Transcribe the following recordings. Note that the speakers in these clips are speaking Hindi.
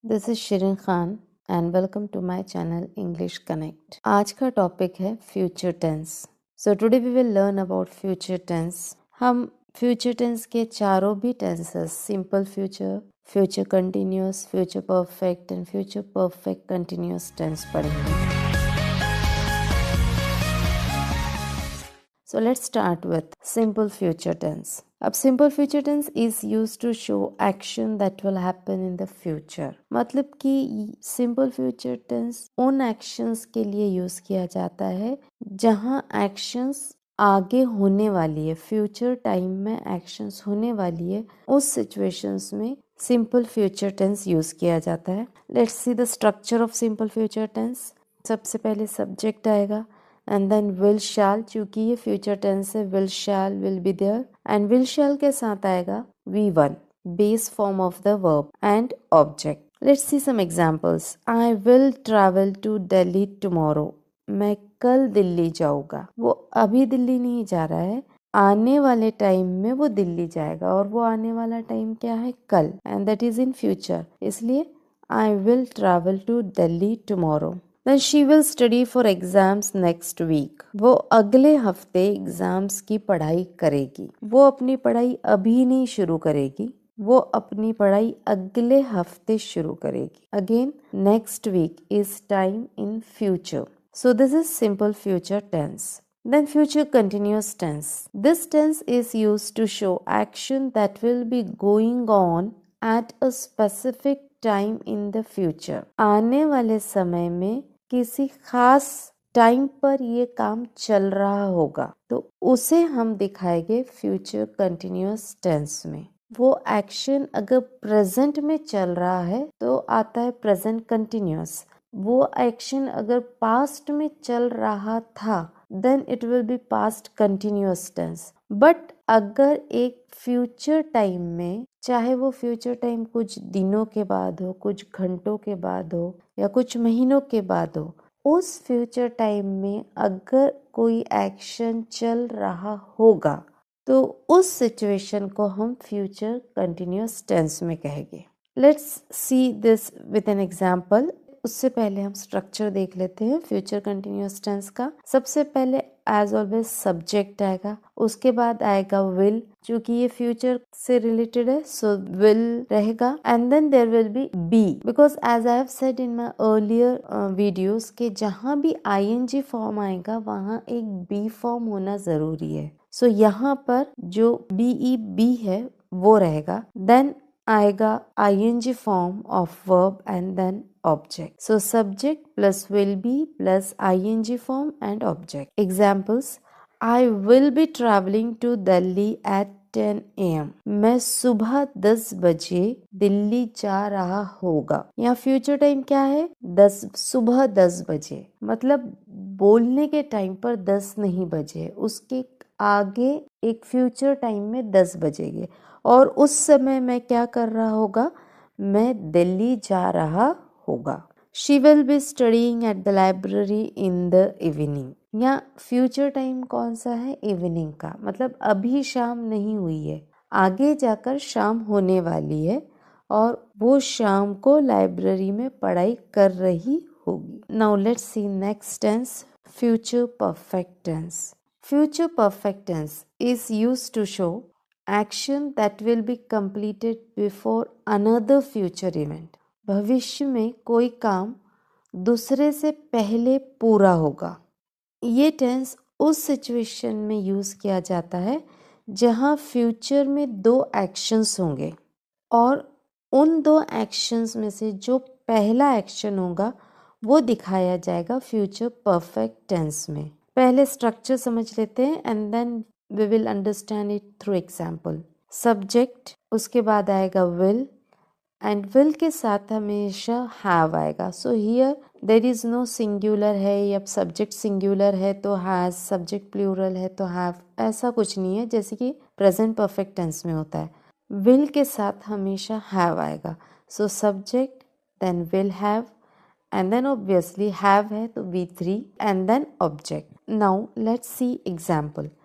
This is Shirin Khan and welcome to my channel English connect. आज का टॉपिक है future tense. So today we will learn about future tense. हम फ्यूचर टेंस के चारों भी tenses, simple future, future continuous, future perfect and future perfect continuous tense पढ़ेंगे। So let's start with simple future tense. अब simple future tense is used to show action that will happen in the future. मतलब कि simple future tense उन actions के लिए use किया जाता है जहाँ actions आगे होने वाली है, फ्यूचर टाइम में एक्शंस होने वाली है, उस सिचुएशंस में सिंपल फ्यूचर टेंस यूज किया जाता है। Let's see the structure of simple future tense. सबसे पहले सब्जेक्ट आएगा एंड देन विल शैल, चूंकि ये फ्यूचर टेंस है, will shall will be there and will shall के साथ आएगा V1 base form of the verb and object. Let's see some examples. I will travel to Delhi tomorrow. मैं कल दिल्ली जाऊंगा। वो अभी दिल्ली नहीं जा रहा है, आने वाले टाइम में वो दिल्ली जाएगा और वो आने वाला टाइम क्या है? कल, and that is in future. इसलिए I will travel to Delhi tomorrow. Then she will study for exams next week. वो अगले हफ्ते एग्जाम्स की पढ़ाई करेगी। वो अपनी पढ़ाई अभी नहीं शुरू करेगी, वो अपनी पढ़ाई अगले हफ्ते शुरू करेगी। Again, next week is time in future. So this is simple future tense. Then future continuous tense. This tense is used to show action that will be going on at a specific time in the future. आने वाले समय में किसी खास टाइम पर ये काम चल रहा होगा, तो उसे हम दिखाएंगे फ्यूचर कंटिन्यूअस टेंस में। वो एक्शन अगर प्रेजेंट में चल रहा है तो आता है प्रेजेंट कंटिन्यूअस। वो एक्शन अगर पास्ट में चल रहा था then it will be past continuous tense. But अगर एक फ्यूचर टाइम में, चाहे वो फ्यूचर टाइम कुछ दिनों के बाद हो, कुछ घंटों के बाद हो या कुछ महीनों के बाद हो, उस फ्यूचर टाइम में अगर कोई एक्शन चल रहा होगा तो उस सिचुएशन को हम फ्यूचर कंटिन्यूअस टेंस में कहेंगे। Let's see this with an example. उससे पहले हम स्ट्रक्चर देख लेते हैं फ्यूचर कंटिन्यूअस टेंस का। सबसे पहले एज ऑलवेज सब्जेक्ट आएगा, उसके बाद आएगा विल, क्योंकि ये फ्यूचर से रिलेटेड है सो विल रहेगा, and then there will be be, because as I have said in my earlier videos के जहाँ भी आईएनजी फॉर्म आएगा वहाँ एक बी फॉर्म होना जरूरी है। सो यहाँ पर जो बी है वो रहेगा। देन आएगा ing form of verb and then object. So subject plus will be plus ing form and object. Examples: I will be traveling to Delhi at 10 AM. मैं सुबह 10 बजे दिल्ली जा रहा होगा। यहाँ फ्यूचर टाइम क्या है? सुबह 10 बजे, मतलब बोलने के टाइम पर 10 नहीं बजे, उसके आगे एक फ्यूचर टाइम में 10 बजेगे और उस समय मैं क्या कर रहा होगा? मैं दिल्ली जा रहा होगा। She will be studying at the library in the evening. यहाँ फ्यूचर टाइम कौन सा है? इवनिंग का, मतलब अभी शाम नहीं हुई है, आगे जाकर शाम होने वाली है और वो शाम को लाइब्रेरी में पढ़ाई कर रही होगी। Now let's see next tense, future perfect tense. Future perfect tense is used to show action that will be completed before another future event. भविष्य में कोई काम दूसरे से पहले पूरा होगा। ये टेंस उस सिचुएशन में यूज किया जाता है जहां फ्यूचर में दो एक्शंस होंगे और उन दो एक्शंस में से जो पहला एक्शन होगा वो दिखाया जाएगा फ्यूचर परफेक्ट टेंस में। पहले स्ट्रक्चर समझ लेते हैं and then we will understand it through example. Subject, उसके बाद आएगा will and will के साथ हमेशा have आएगा। So here there is no singular है या subject singular है तो has, subject plural है तो have, ऐसा कुछ नहीं है जैसे कि present perfect tense में होता है। will के साथ हमेशा have आएगा। So subject, then will have, and then obviously have है तो V3 and then object. Now let's see example.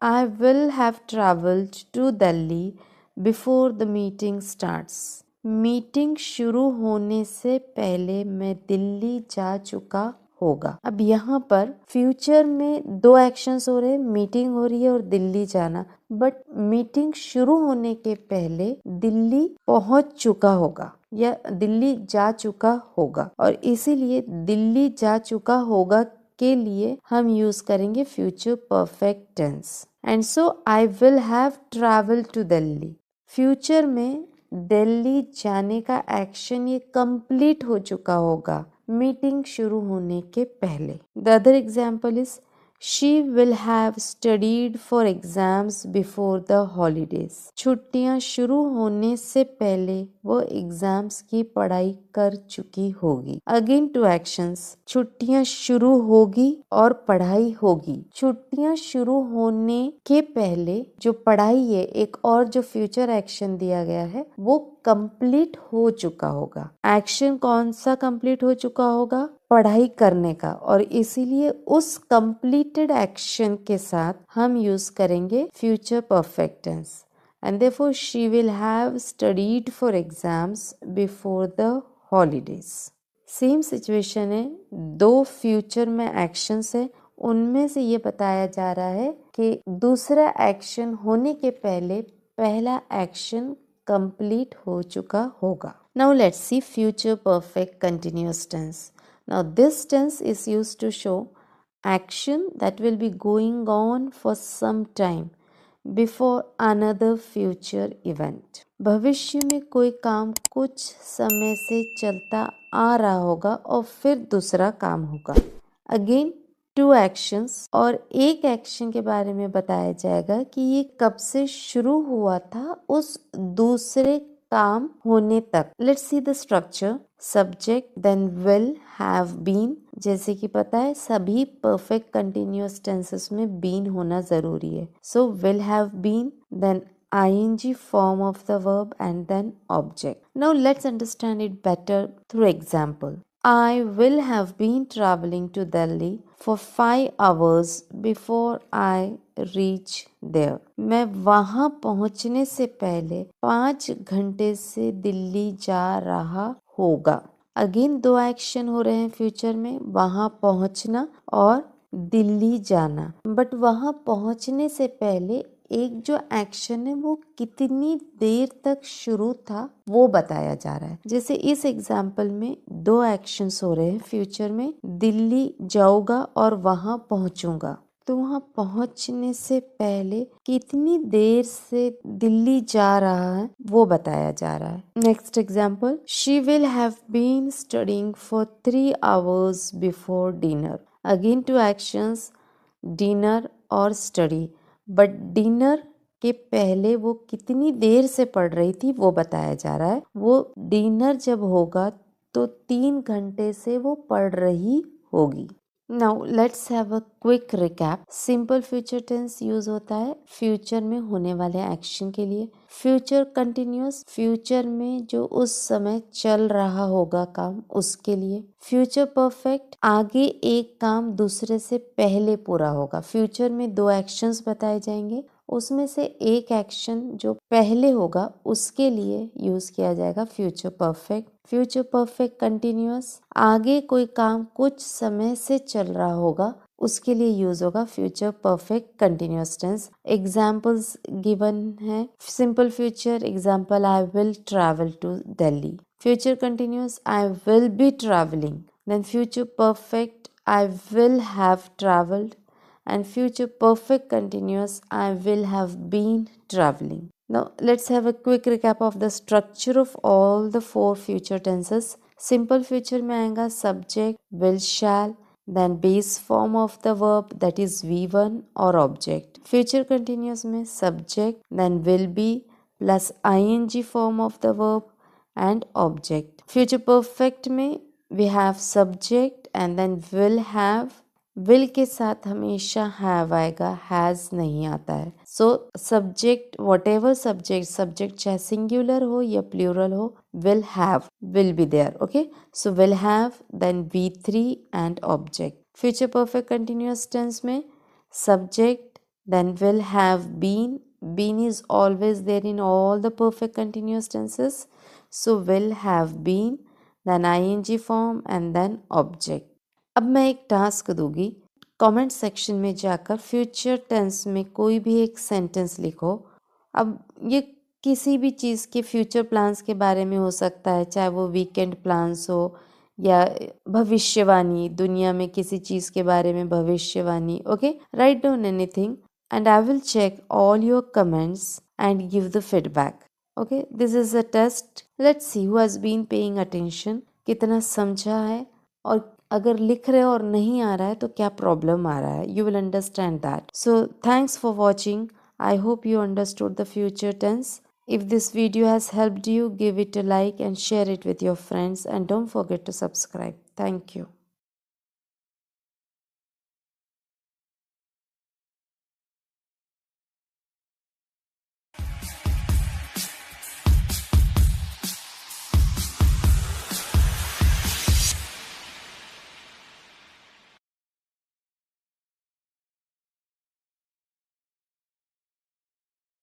I will have traveled to Delhi before the meeting starts. Meeting शुरू होने से पहले मैं दिल्ली जा चुका होगा। अब यहाँ पर फ्यूचर में दो एक्शंस हो रहे हैं, मीटिंग हो रही है और दिल्ली जाना, बट मीटिंग शुरू होने के पहले दिल्ली पहुंच चुका होगा या दिल्ली जा चुका होगा, और इसीलिए दिल्ली जा चुका होगा के लिए हम यूज करेंगे future perfect tense. And so I will have travel to Delhi. Future में दिल्ली जाने का एक्शन ये कंप्लीट हो चुका होगा मीटिंग शुरू होने के पहले। The other example is she will have studied for exams before the holidays. छुट्टियां शुरू होने से पहले वो एग्जाम्स की पढ़ाई कर चुकी होगी। अगेन टू एक्शंस, छुट्टियां शुरू होगी और पढ़ाई होगी। छुट्टियां शुरू होने के पहले जो पढ़ाई है, एक और जो फ्यूचर एक्शन दिया गया है वो कंप्लीट हो चुका होगा। एक्शन कौन सा कंप्लीट हो चुका होगा? पढ़ाई करने का, और इसीलिए उस कंप्लीटेड एक्शन के साथ हम यूज करेंगे future perfect tense. And therefore she will have studied for exams before the holidays. Same situation है, दो फ्यूचर में एक्शंस है, उनमें से ये बताया जा रहा है कि दूसरा एक्शन होने के पहले पहला एक्शन कंप्लीट हो चुका होगा। Now let's see future perfect continuous tense. Now this tense is used to show action that will be going on for some time before another future event. भविष्य में कोई काम कुछ समय से चलता आ रहा होगा और फिर दूसरा काम होगा। अगेन टू एक्शंस, और एक एक्शन के बारे में बताया जाएगा कि ये कब से शुरू हुआ था उस दूसरे काम होने तक। Let's see the structure. Subject, then will, have been. जैसे कि पता है सभी परफेक्ट कंटिन्यूअस टेंसेस में बीन होना जरूरी है। So will have been, then ing form of the verb, and then object. Now let's understand it better through example. I will have been traveling to Delhi for 5 hours before I reach there. मैं वहां पहुंचने से पहले 5 घंटे से दिल्ली जा रहा होगा। अगेन दो एक्शन हो रहे हैं फ्यूचर में, वहां पहुंचना और दिल्ली जाना, बट वहां पहुंचने से पहले एक जो एक्शन है वो कितनी देर तक शुरू था वो बताया जा रहा है। जैसे इस एग्जाम्पल में दो एक्शंस हो रहे हैं फ्यूचर में, दिल्ली जाऊंगा और वहां पहुंचूंगा। तो वहां पहुंचने से पहले कितनी देर से दिल्ली जा रहा है वो बताया जा रहा है। Next example, she will have been studying for 3 hours before dinner. Again two actions, dinner और स्टडी, बट डिनर के पहले वो कितनी देर से पढ़ रही थी वो बताया जा रहा है। वो डिनर जब होगा तो 3 घंटे से वो पढ़ रही होगी। Now let's have a quick recap. Simple future tense use होता है फ्यूचर में होने वाले एक्शन के लिए। फ्यूचर कंटिन्यूअस, फ्यूचर में जो उस समय चल रहा होगा काम उसके लिए। फ्यूचर परफेक्ट, आगे एक काम दूसरे से पहले पूरा होगा। फ्यूचर में दो एक्शंस बताए जाएंगे, उसमें से एक एक्शन जो पहले होगा उसके लिए यूज किया जाएगा future perfect. Future perfect continuous, आगे कोई काम कुछ समय से चल रहा होगा उसके लिए यूज होगा future perfect continuous tense. Examples given है। Simple future example, I will travel to Delhi. Future continuous, I will be travelling. Then future perfect, I will have travelled. And future perfect continuous, I will have been traveling. Now let's have a quick recap of the structure of all the 4 future tenses. Simple future में आएगा subject, will, shall, then base form of the verb that is V1 or object. Future continuous में subject, then will be plus ing form of the verb and object. Future perfect में we have subject and then will have, will के साथ हमेशा हैव आएगा, हैज नहीं आता है। So subject, whatever subject चाहे सिंगुलर हो या प्लूरल हो, will have will be there. Okay, so will have, then V3 and object. Future perfect continuous tense में subject, then will have been is always there in all the perfect continuous tenses. So will have been, then ing form and then object. अब मैं एक टास्क दूंगी, कमेंट सेक्शन में जाकर फ्यूचर टेंस में कोई भी एक सेंटेंस लिखो। अब ये किसी भी चीज़ के फ्यूचर प्लान्स के बारे में हो सकता है, चाहे वो वीकेंड प्लान्स हो या भविष्यवाणी, दुनिया में किसी चीज़ के बारे में भविष्यवाणी। Okay, write down anything and I will check all your comments and give the feedback. Okay, this is a test. Let's see who has been paying attention, कितना समझा है, और अगर लिख रहे हो और नहीं आ रहा है तो क्या प्रॉब्लम आ रहा है. You will understand that. So thanks for watching. I hope you understood the future tense. If this video has helped you, give it a like and share it with your friends, and don't forget to subscribe. Thank you.